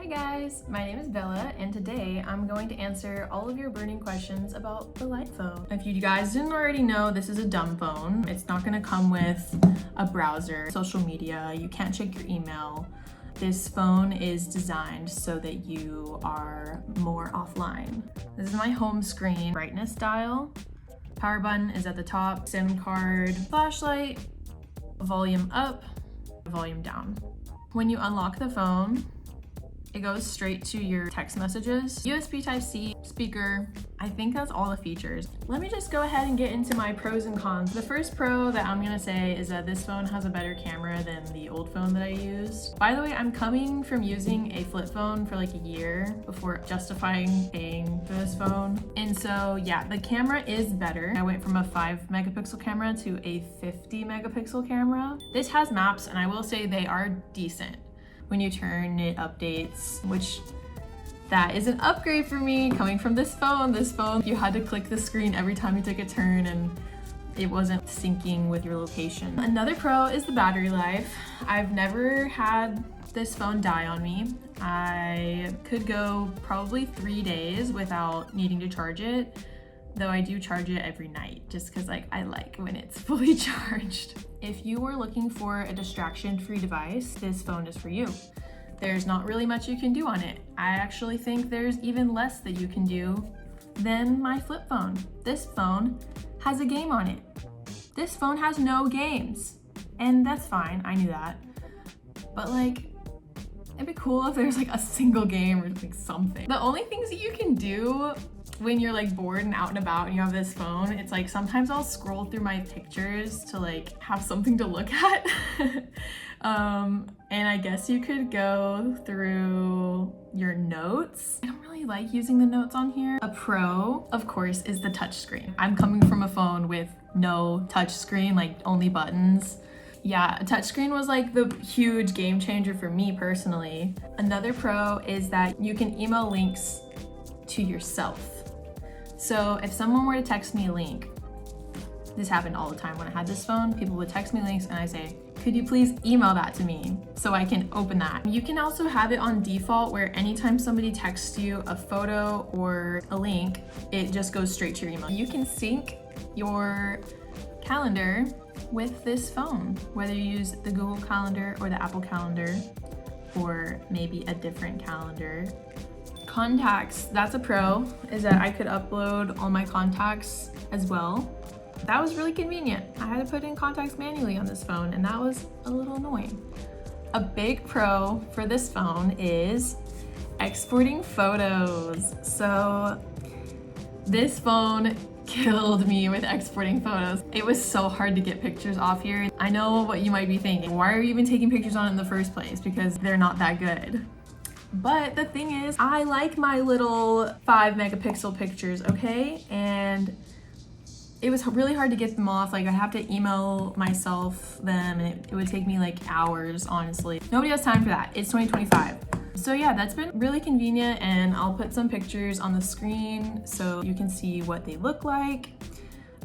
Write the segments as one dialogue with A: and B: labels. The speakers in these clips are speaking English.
A: Hi guys, my name is Bella and today I'm going to answer all of your burning questions about the Light phone. If you guys didn't already know, this is a dumb phone. It's not going to come with a browser, social media, you can't check your email. This phone is designed so that you are more offline. This is my home screen, brightness dial, power button is at the top, SIM card, flashlight, volume up, volume down. When you unlock the phone, it goes straight to your text messages, USB Type-C, speaker. I think that's all the features. Let me just go ahead and get into my pros and cons. The first pro that I'm gonna say is that this phone has a better camera than the old phone that I used. By the way, I'm coming from using a flip phone for like a year before justifying paying for this phone. And so yeah, the camera is better. I went from a 5 megapixel camera to a 50 megapixel camera. This has maps and I will say they are decent. When you turn, it updates, which that is an upgrade for me coming from this phone. You had to click the screen every time you took a turn and it wasn't syncing with your location. Another pro is the battery life. I've never had this phone die on me. I could go probably 3 days without needing to charge it, though I do charge it every night just because I like when it's fully charged. If you were looking for a distraction-free device, this phone is for you. There's not really much you can do on it. I actually think there's even less that you can do than my flip phone. This phone has a game on it. This phone has no games. And that's fine, I knew that. But it'd be cool if there's a single game or something. The only things that you can do when you're bored and out and about and you have this phone, it's sometimes I'll scroll through my pictures to have something to look at. And I guess you could go through your notes. I don't really like using the notes on here. A pro, of course, is the touch screen. I'm coming from a phone with no touch screen, only buttons. Yeah, a touchscreen was the huge game changer for me personally. Another pro is that you can email links to yourself. So if someone were to text me a link, this happened all the time when I had this phone, people would text me links and I say, could you please email that to me so I can open that? You can also have it on default where anytime somebody texts you a photo or a link, it just goes straight to your email. You can sync your calendar with this phone, whether you use the Google Calendar or the Apple Calendar, or maybe a different calendar. Contacts, that's a pro, is that I could upload all my contacts as well. That was really convenient. I had to put in contacts manually on this phone and that was a little annoying. A big pro for this phone is exporting photos. So this phone killed me with exporting photos. It was so hard to get pictures off here. I know what you might be thinking. Why are you even taking pictures on it in the first place? Because they're not that good. But the thing is, I like my little 5 megapixel pictures, okay? And it was really hard to get them off. I'd have to email myself them and it would take me hours, honestly. Nobody has time for that. It's 2025. So yeah, that's been really convenient and I'll put some pictures on the screen so you can see what they look like.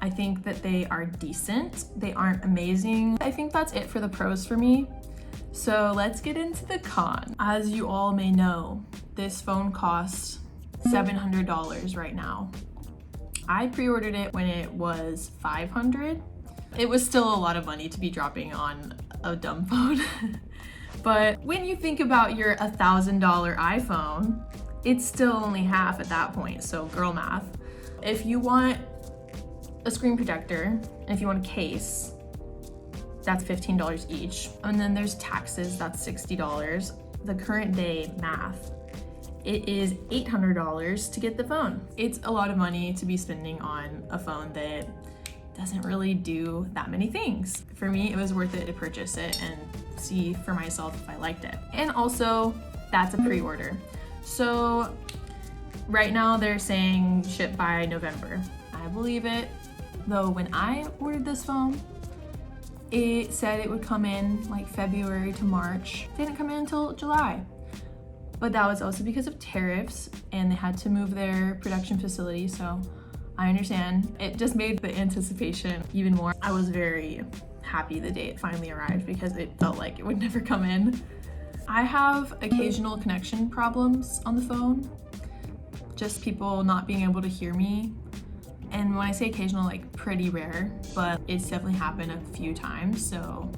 A: I think that they are decent. They aren't amazing. I think that's it for the pros for me. So let's get into the con. As you all may know, this phone costs $700 right now. I pre-ordered it when it was $500. It was still a lot of money to be dropping on a dumb phone. But when you think about your $1,000 iPhone, it's still only half at that point, so girl math. If you want a screen protector, and if you want a case, that's $15 each. And then there's taxes, that's $60. The current day math, it is $800 to get the phone. It's a lot of money to be spending on a phone that doesn't really do that many things. For me, it was worth it to purchase it and see for myself if I liked it. And also, that's a pre-order. So right now they're saying ship by November. I believe it, though when I ordered this phone, it said it would come in February to March. It didn't come in until July. But that was also because of tariffs and they had to move their production facility, so I understand. It just made the anticipation even more. I was very happy the day it finally arrived because it felt like it would never come in. I have occasional connection problems on the phone, just people not being able to hear me. And when I say occasional, like pretty rare, but it's definitely happened a few times. So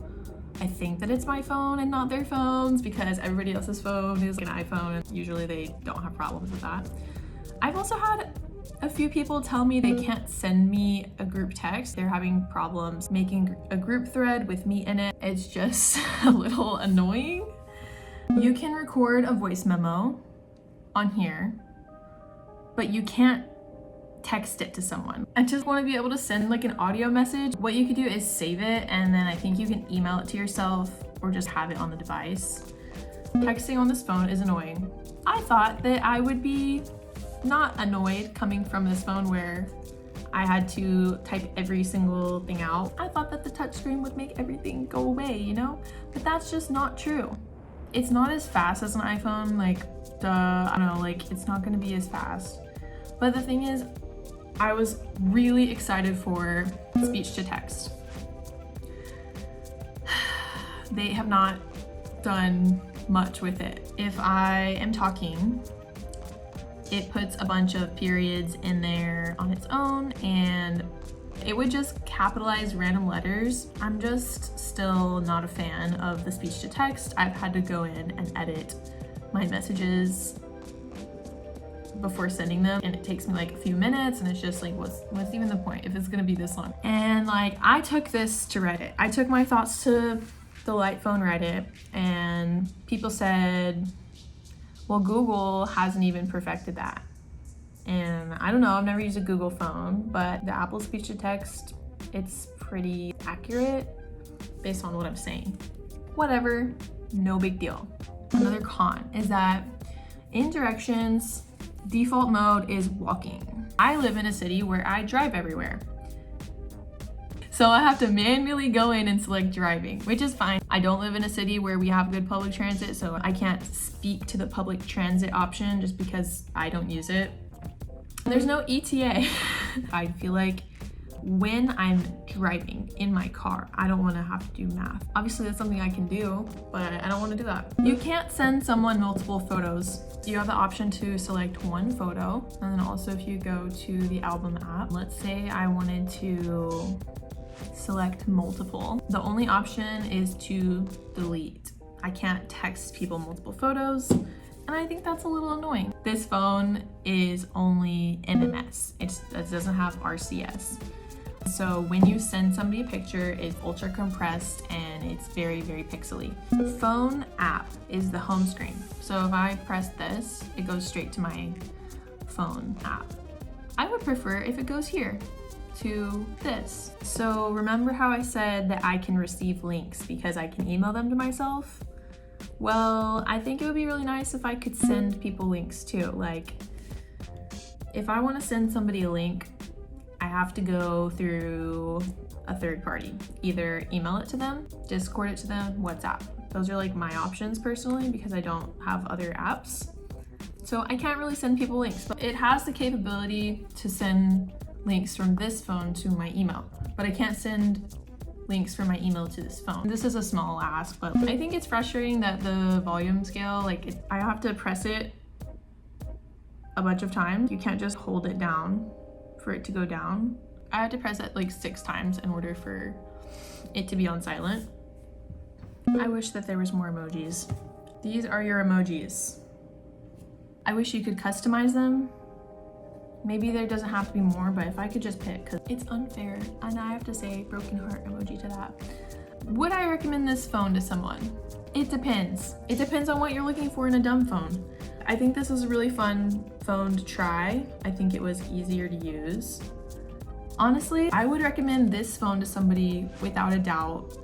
A: I think that it's my phone and not their phones, because everybody else's phone is an iPhone and usually they don't have problems with that. I've also had a few people tell me they can't send me a group text. They're having problems making a group thread with me in it. It's just a little annoying. You can record a voice memo on here, but you can't text it to someone. I just want to be able to send like an audio message. What you could do is save it, and then I think you can email it to yourself or just have it on the device. Texting on this phone is annoying. I thought that I would be not annoyed coming from this phone where I had to type every single thing out. I thought that the touchscreen would make everything go away, you know? But that's just not true. It's not as fast as an iPhone, like, I don't know, like, it's not gonna be as fast. But the thing is, I was really excited for speech to text. They have not done much with it. If I am talking, it puts a bunch of periods in there on its own, and it would just capitalize random letters. I'm just still not a fan of the speech to text. I've had to go in and edit my messages before sending them, and it takes me like a few minutes, and it's just like, what's even the point if it's gonna be this long? And like, I took this to Reddit. I took my thoughts to the Lightphone Reddit, and people said, well, Google hasn't even perfected that. And I don't know, I've never used a Google phone, but the Apple speech to text, it's pretty accurate based on what I'm saying. Whatever, no big deal. Another con is that in directions, default mode is walking. I live in a city where I drive everywhere. So I have to manually go in and select driving, which is fine. I don't live in a city where we have good public transit, so I can't speak to the public transit option just because I don't use it. There's no ETA. I feel like when I'm driving in my car, I don't want to have to do math. Obviously that's something I can do, but I don't want to do that. You can't send someone multiple photos. You have the option to select one photo, and then also if you go to the album app, let's say I wanted to select multiple. The only option is to delete. I can't text people multiple photos, and I think that's a little annoying. This phone is only MMS. It doesn't have RCS. So when you send somebody a picture, it's ultra compressed and it's very, very pixely. Phone app is the home screen. So if I press this, it goes straight to my phone app. I would prefer if it goes here to this. So remember how I said that I can receive links because I can email them to myself? Well, I think it would be really nice if I could send people links too. Like, if I want to send somebody a link, I have to go through a third party. Either email it to them, Discord it to them, WhatsApp. Those are like my options personally because I don't have other apps. So I can't really send people links, but it has the capability to send links from this phone to my email, but I can't send links from my email to this phone. This is a small ask, but I think it's frustrating that the volume scale, I have to press it a bunch of times. You can't just hold it down for it to go down. I had to press it like 6 times in order for it to be on silent. I wish that there was more emojis. These are your emojis. I wish you could customize them. Maybe there doesn't have to be more, but if I could just pick, because it's unfair, and I have to say broken heart emoji to that. Would I recommend this phone to someone? It depends. It depends on what you're looking for in a dumb phone. I think this was a really fun phone to try. I think it was easier to use. Honestly, I would recommend this phone to somebody without a doubt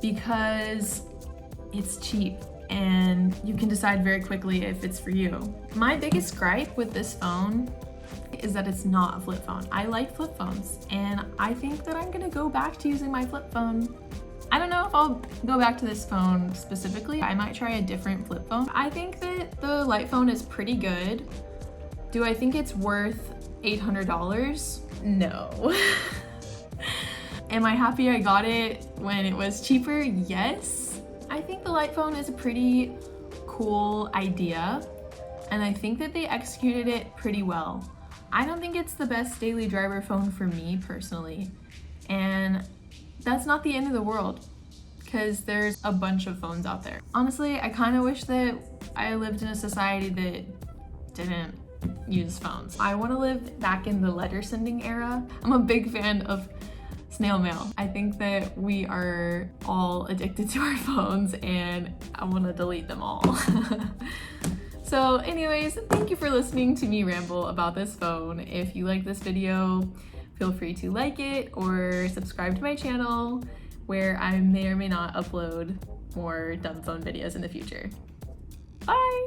A: because it's cheap and you can decide very quickly if it's for you. My biggest gripe with this phone is that it's not a flip phone. I like flip phones, and I think that I'm gonna go back to using my flip phone. I don't know if I'll go back to this phone specifically. I might try a different flip phone. I think that the Lightphone is pretty good. Do I think it's worth $800? No. Am I happy I got it when it was cheaper? Yes. I think the Lightphone is a pretty cool idea, and I think that they executed it pretty well. I don't think it's the best daily driver phone for me personally, and that's not the end of the world because there's a bunch of phones out there. Honestly, I kind of wish that I lived in a society that didn't use phones. I want to live back in the letter sending era. I'm a big fan of snail mail. I think that we are all addicted to our phones and I want to delete them all. So anyways, thank you for listening to me ramble about this phone. If you like this video, feel free to like it or subscribe to my channel where I may or may not upload more dumb phone videos in the future. Bye!